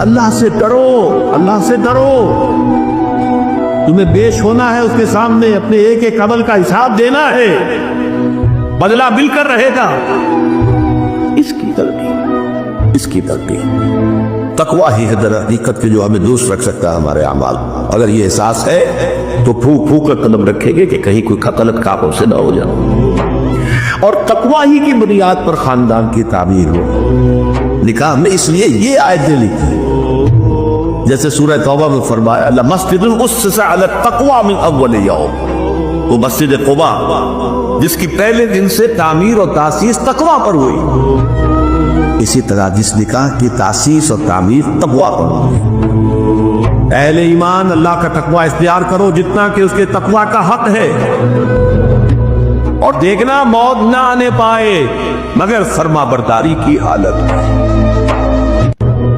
अल्लाह से डरो, अल्लाह से डरो। तुम्हें पेश होना है उसके सामने, अपने एक एक अमल का हिसाब देना है, बदला मिलकर रहेगा। इसकी तरकीब, इसकी तरकीब तकवा ही है दर हकीकत के जो हमें दुरुस्त रख सकता है हमारे अमाल। अगर ये एहसास है तो फूक फूक कर कदम रखेंगे कि कहीं कोई गलत काम हमसे ना हो जाए। और तकवा ही की बुनियाद पर खानदान की तामीर हो। निकाह में इसलिए ये आयतें लिखी जैसे सूरह तौबा में फरमाया लमस्जिदुन उस्सिसा अला तक़वा मिन अव्वल यौम, वो मस्जिद क़ुबा जिसकी पहले दिन से तामीर और तासीस तकवा पर हुई, इसी तरह जिस निकाह की तासीस और तामीर तकवा पर हुई। अहले ईमान अल्लाह का तकवा इख्तियार करो जितना कि उसके तकवा का हक है, और देखना मौत ना आने पाए मगर फर्मा बरदारी की हालत में।